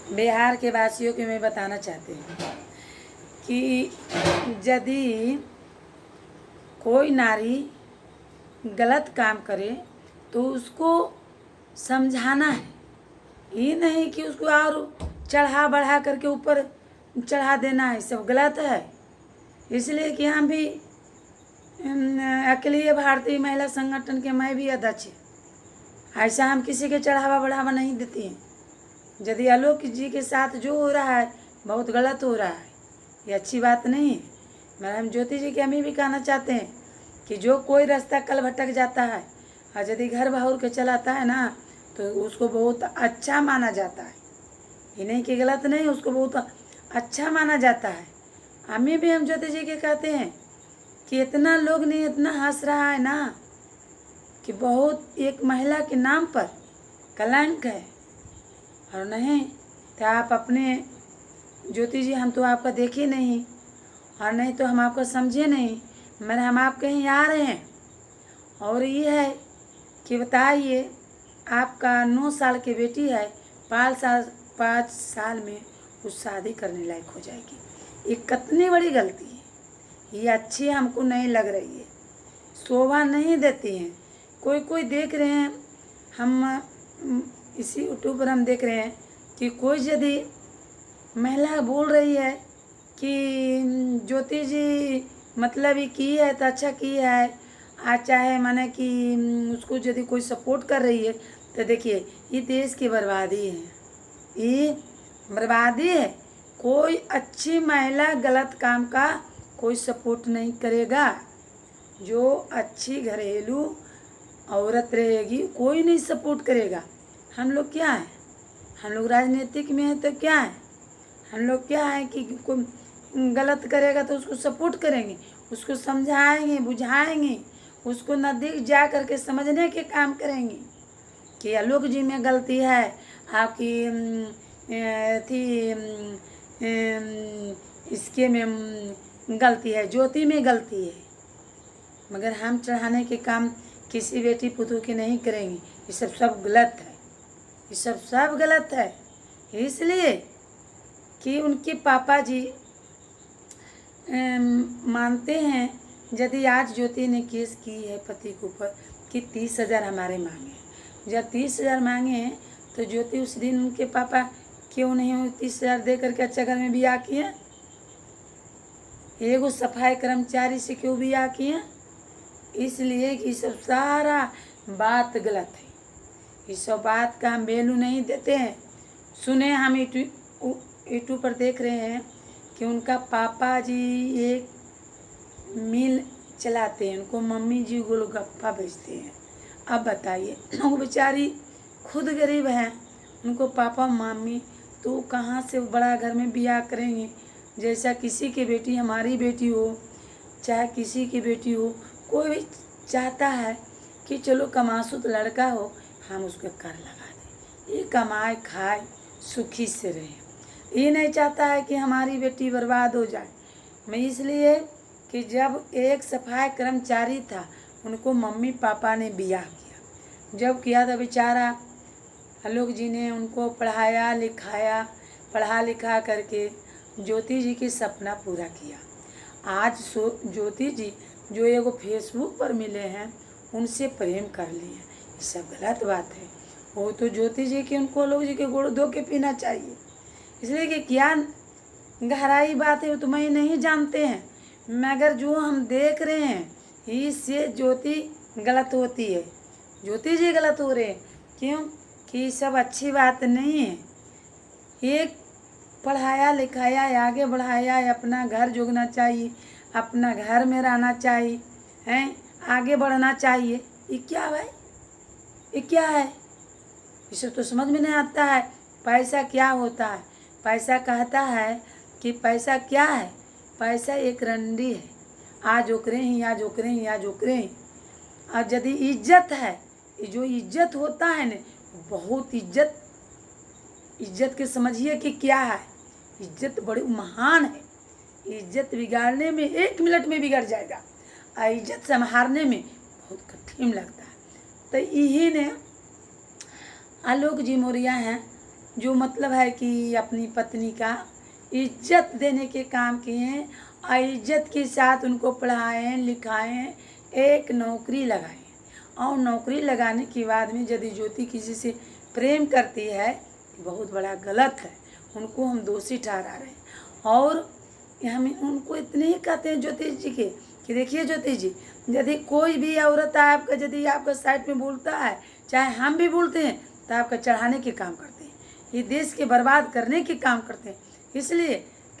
बिहार के वासियों को मैं बताना चाहती हूँ कि यदि कोई नारी गलत काम करे तो उसको समझाना है, ये नहीं कि उसको और चढ़ा बढ़ा करके ऊपर चढ़ा देना है, सब गलत है। इसलिए कि हम भी अकेले भारतीय महिला संगठन के मैं भी अध्यक्ष, ऐसा हम किसी के चढ़ावा बढ़ावा नहीं देते हैं। यदि आलोक जी के साथ जो हो रहा है बहुत गलत हो रहा है, ये अच्छी बात नहीं है। मैडम ज्योति जी के हम भी कहना चाहते हैं कि जो कोई रास्ता कल भटक जाता है और यदि घर बहार के चलाता है ना तो उसको बहुत अच्छा माना जाता है, ये नहीं कि गलत नहीं, उसको बहुत अच्छा माना जाता है। हमें भी हम ज्योति जी के कहते हैं कि इतना लोग नहीं इतना हंस रहा है ना कि बहुत एक महिला के नाम पर कलंक है। और नहीं तो आप अपने ज्योति जी हम तो आपका देखे नहीं और नहीं तो हम आपको समझे नहीं, मैंने हम आप कहीं आ रहे हैं। और ये है कि बताइए आपका 9 साल की बेटी है, 5 साल में उस शादी करने लायक हो जाएगी, ये कितनी बड़ी गलती है। ये अच्छी हमको नहीं लग रही है, शोभा नहीं देती हैं। कोई कोई देख रहे हैं, हम इसी यूट्यूब पर हम देख रहे हैं कि कोई यदि महिला बोल रही है कि ज्योति जी मतलब ये की है तो अच्छा की है, आज चाहे माने कि उसको यदि कोई सपोर्ट कर रही है तो देखिए ये देश की बर्बादी है, ये बर्बादी है। कोई अच्छी महिला गलत काम का कोई सपोर्ट नहीं करेगा। जो अच्छी घरेलू औरत रहेगी कोई नहीं सपोर्ट करेगा। हम लोग क्या है, हम लोग राजनीतिक में है तो क्या है, हम लोग क्या है कि कोई गलत करेगा तो उसको सपोर्ट करेंगे, उसको समझाएंगे बुझाएंगे, उसको नज़दीक जा करके समझने के काम करेंगे कि आलोक जी में गलती है, आपकी थी इसके में गलती है, ज्योति में गलती है। मगर हम चढ़ाने के काम किसी बेटी पुतों के नहीं करेंगे। ये सब गलत है, ये सब गलत है। इसलिए कि उनके पापा जी मानते हैं यदि आज ज्योति ने केस की है पति के ऊपर कि 30,000 हमारे मांगे, जब 30,000 मांगे हैं तो ज्योति उस दिन उनके पापा क्यों नहीं 30,000 दे करके अच्छा घर में ब्याह किए, एगो सफाई कर्मचारी से क्यों ब्याह किए? इसलिए कि सब सारा बात गलत है, इस सब बात का हम वैल्यू नहीं देते हैं। सुने हम यूट्यूब पर देख रहे हैं कि उनका पापा जी एक मिल चलाते हैं, उनको मम्मी जी गोलगप्पा बेचते हैं। अब बताइए वो बेचारी खुद गरीब हैं, उनको पापा मम्मी तो कहाँ से बड़ा घर में ब्याह करेंगे। जैसा किसी की बेटी हमारी बेटी हो चाहे किसी की बेटी हो, कोई भी चाहता है कि चलो कमासुत लड़का हो हम उसको कर लगा दें, ये कमाए खाए सुखी से रहे। ये नहीं चाहता है कि हमारी बेटी बर्बाद हो जाए। मैं इसलिए कि जब एक सफाई कर्मचारी था उनको मम्मी पापा ने ब्याह किया, जब किया था बेचारा आलोक जी ने उनको पढ़ाया लिखाया, पढ़ा लिखा करके ज्योति जी की सपना पूरा किया। आज ज्योति जी जो एगो फेसबुक पर मिले हैं उनसे प्रेम कर लिए, ये सब गलत बात है। वो तो ज्योति जी के उनको लोग जी के गुड़ धो के पीना चाहिए। इसलिए कि क्या गहराई बात है वो तो मैं नहीं जानते हैं, मगर जो हम देख रहे हैं इससे ज्योति गलत होती है, ज्योति जी गलत हो रहे हैं। क्यों कि सब अच्छी बात नहीं है। एक पढ़ाया लिखाया आगे बढ़ाया, अपना घर जोगना चाहिए, अपना घर में रहना चाहिए, हैं आगे बढ़ना चाहिए। ये क्या भाई, ये क्या है, इसे तो समझ में नहीं आता है। पैसा क्या होता है, पैसा कहता है कि पैसा क्या है, पैसा एक रंडी है, आज ओकरे ही आज ओकरे ही आज ओकरे ही। और यदि इज्जत है, ये जो इज्जत होता है ना बहुत इज्जत के समझिए कि क्या है, इज्जत बड़ी महान है। इज्जत बिगाड़ने में 1 मिनट में बिगड़ जाएगा और इज्जत संभालने में बहुत कठिन लगता है। तो यही ने आलोक जी मौर्य हैं, जो मतलब है कि अपनी पत्नी का इज्जत देने के काम किए हैं और इज्जत के साथ उनको पढ़ाएं लिखाएं, एक नौकरी लगाएं। और नौकरी लगाने के बाद में यदि ज्योति किसी से प्रेम करती है, बहुत बड़ा गलत है, उनको हम दोषी ठहरा रहे हैं। और हम उनको इतने ही कहते हैं ज्योतिष जी के कि देखिए ज्योतिष जी, यदि कोई भी औरत आपका यदि आपका साइड में बोलता है, चाहे हम भी बोलते हैं, तो आपका चढ़ाने के काम करते हैं, ये देश के बर्बाद करने के काम करते हैं। इसलिए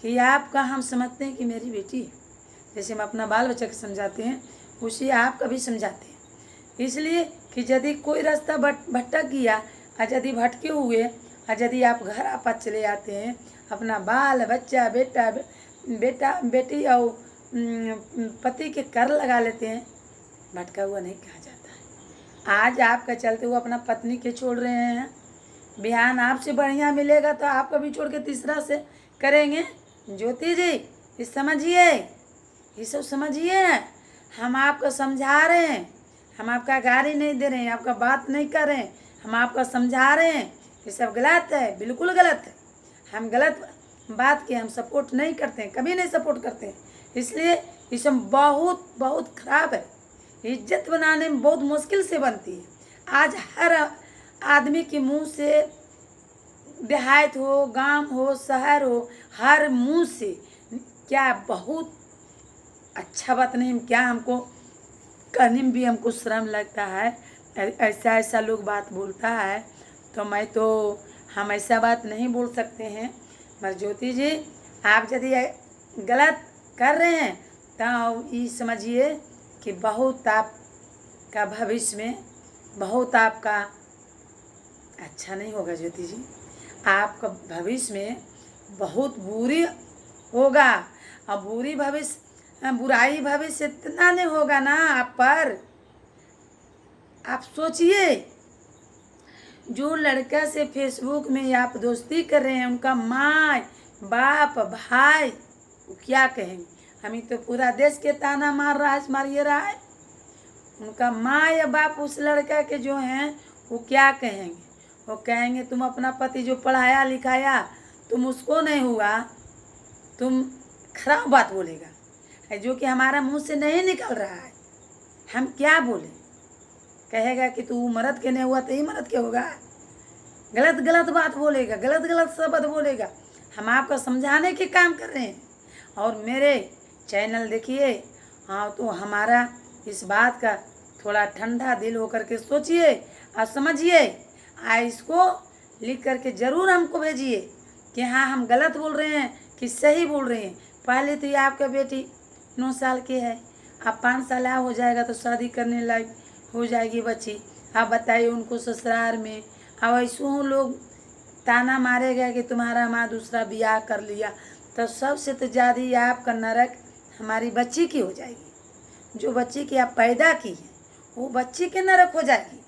कि आपका हम समझते हैं कि मेरी बेटी है, जैसे हम अपना बाल बच्चा को समझाते हैं उसी आपका भी समझाते हैं। इसलिए कि यदि कोई रास्ता भटक गया और यदि भटके हुए और यदि आप घर आपस चले आते हैं, अपना बाल बच्चा बेटा बेटी और पति के कर लगा लेते हैं, भटका हुआ नहीं कहा जाता है। आज आपका चलते हुए अपना पत्नी के छोड़ रहे हैं, बिहान आपसे बढ़िया मिलेगा तो आपका भी छोड़ के तीसरा से करेंगे। ज्योति जी ये समझिए, ये सब समझिए, हम आपको समझा रहे हैं, हम आपका गाली नहीं दे रहे हैं, आपका बात नहीं कर रहे हैं, हम आपको समझा रहे हैं। ये सब गलत है, बिल्कुल गलत है। हम गलत बात के हम सपोर्ट नहीं करते हैं, कभी नहीं सपोर्ट करते हैं। इसलिए ये सब बहुत बहुत खराब है। इज्जत बनाने में बहुत मुश्किल से बनती है। आज हर आदमी के मुंह से, देहात हो, गांव हो, शहर हो, हर मुंह से क्या बहुत अच्छा बात नहीं, क्या हमको कहने में भी हमको शर्म लगता है। ऐसा ऐसा लोग बात बोलता है तो हम ऐसा बात नहीं बोल सकते हैं। मगर ज्योति जी आप यदि गलत कर रहे हैं तो ये समझिए कि बहुत आपका भविष्य में बहुत आपका अच्छा नहीं होगा। ज्योति जी आपका भविष्य में बहुत बुरी होगा, और बुराई भविष्य इतना नहीं होगा ना आप पर। आप सोचिए, जो लड़का से फेसबुक में आप दोस्ती कर रहे हैं, उनका माँ बाप भाई वो क्या कहेंगे? हमें तो पूरा देश के ताना मारिए रहा है। उनका माँ या बाप उस लड़का के जो हैं वो क्या कहेंगे? वो कहेंगे तुम अपना पति जो पढ़ाया लिखाया तुम उसको नहीं हुआ, तुम खराब बात बोलेगा जो कि हमारा मुंह से नहीं निकल रहा है। हम क्या बोले? कहेगा कि तू मर्द के नहीं हुआ तो ही मर्द के होगा। गलत गलत बात बोलेगा, गलत गलत शब्द बोलेगा। हम आपको समझाने के काम कर रहे हैं। और मेरे चैनल देखिए, हाँ, तो हमारा इस बात का थोड़ा ठंडा दिल होकर के सोचिए और समझिए। इसको लिख करके ज़रूर हमको भेजिए कि हाँ हम गलत बोल रहे हैं कि सही बोल रहे हैं। पहले तो ये आपका बेटी 9 साल की है, अब 5 साल हो जाएगा तो शादी करने लायक हो जाएगी बच्ची। आप बताइए उनको ससुराल में अब ऐसो लोग ताना मारेगा कि तुम्हारा माँ दूसरा ब्याह कर लिया, तो सबसे तो ज़्यादा आपका नरक हमारी बच्ची की हो जाएगी। जो बच्ची की आप पैदा की है वो बच्ची के नरक हो जाएगी।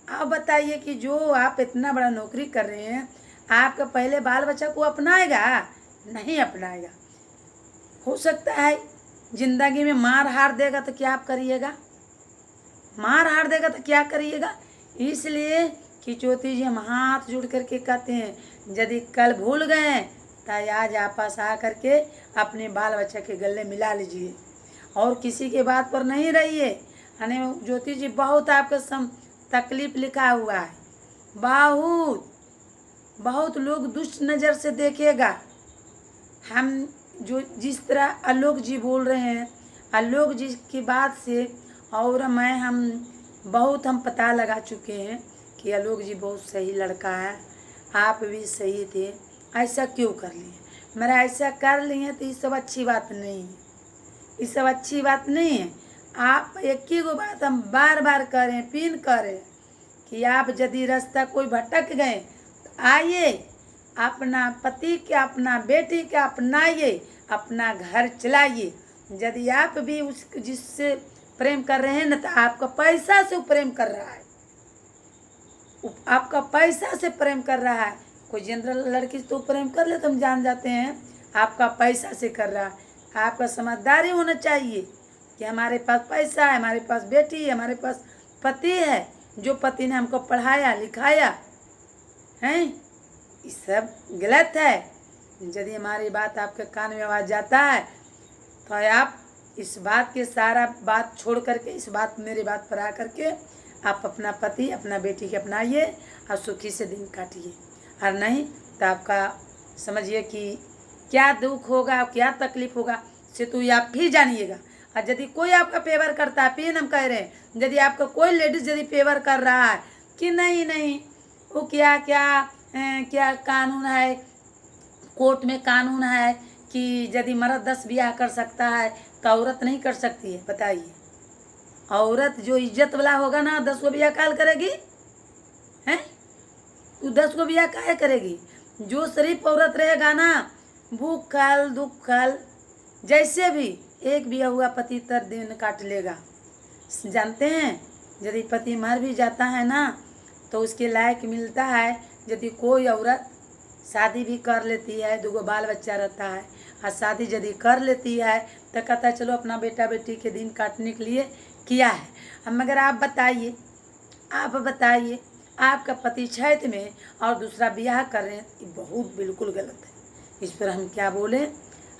आप बताइए कि जो आप इतना बड़ा नौकरी कर रहे हैं, आपका पहले बाल बच्चा को अपनाएगा? नहीं अपनाएगा। हो सकता है जिंदगी में मार हार देगा तो क्या आप करिएगा? मार हार देगा तो क्या करिएगा? इसलिए कि ज्योति जी हम हाथ जोड़ करके कहते हैं, यदि कल भूल गए तो आज आपस आ करके अपने बाल बच्चा के गले मिला लीजिए और किसी के बात पर नहीं रहिए। यानी ज्योति जी बहुत आपका तकलीफ लिखा हुआ है, बहुत बहुत लोग दुष्ट नज़र से देखेगा। हम जो जिस तरह आलोक जी बोल रहे हैं, आलोक जी की बात से और हम पता लगा चुके हैं कि आलोक जी बहुत सही लड़का है, आप भी सही थे, ऐसा क्यों कर लिए? मेरा ऐसा कर लिए तो ये सब अच्छी बात नहीं है, ये सब अच्छी बात नहीं है। आप एक ही गो बात हम बार बार करें, पिन करें कि आप यदि रास्ता कोई भटक गए तो आइए, अपना पति के अपना बेटी के अपनाइए, अपना घर चलाइए। यदि आप भी उस जिससे प्रेम कर रहे हैं ना, तो आपका पैसा से प्रेम कर रहा है, आपका पैसा से प्रेम कर रहा है। कोई जनरल लड़की तो प्रेम कर ले तो हम जान जाते हैं, आपका पैसा से कर रहा है। आपका समझदारी होना चाहिए कि हमारे पास पैसा है, हमारे पास बेटी है, हमारे पास पति है, जो पति ने हमको पढ़ाया लिखाया है। ये सब गलत है। यदि हमारी बात आपके कान में आवाज जाता है तो आप इस बात के सारा बात छोड़ करके इस बात मेरी बात पर आ करके आप अपना पति अपना बेटी के अपनाइए और सुखी से दिन काटिए, और नहीं तो आपका समझिए कि क्या दुख होगा क्या तकलीफ होगा से तो आप फिर जानिएगा। और यदि कोई आपका फेवर करता है, फिर हम कह रहे हैं, यदि आपका कोई लेडीज यदि फेवर कर रहा है कि नहीं नहीं वो क्या क्या क्या कानून है, कोर्ट में कानून है कि यदि मर्द 10 ब्याह कर सकता है तो औरत नहीं कर सकती है, बताइए। औरत जो इज्जत वाला होगा ना 10 को ब्याह काल करेगी हैं, वो 10 को ब्याह काहे करेगी। जो शरीफ औरत रहेगा ना भूख खाल दुख खाल जैसे भी एक ब्याह हुआ पति तर दिन काट लेगा। जानते हैं यदि पति मर भी जाता है ना तो उसके लायक मिलता है। यदि कोई औरत शादी भी कर लेती है, 2 बाल बच्चा रहता है और शादी यदि कर लेती है तो कहता है चलो अपना बेटा बेटी के दिन काटने के लिए किया है। अब मगर आप बताइए आपका पति छठ में और दूसरा ब्याह कर रहे हैं, ये बहुत बिल्कुल गलत है। इस पर हम क्या बोले,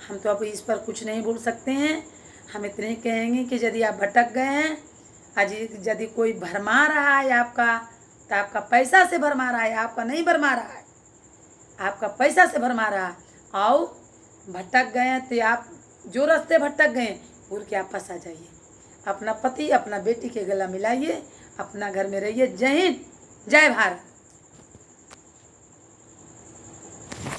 हम तो अब इस पर कुछ नहीं बोल सकते हैं। हम इतने ही कहेंगे कि यदि आप भटक गए हैं, आज यदि कोई भरमा रहा है आपका तो आपका पैसा से भरमा रहा है, आपका नहीं भरमा रहा है, आपका पैसा से भरमा रहा है। आओ भटक गए हैं तो आप जो रास्ते भटक गए उड़ के आप फंसा जाइए, अपना पति अपना बेटी के गला मिलाइए, अपना घर में रहिए। जय हिंद जय भारत।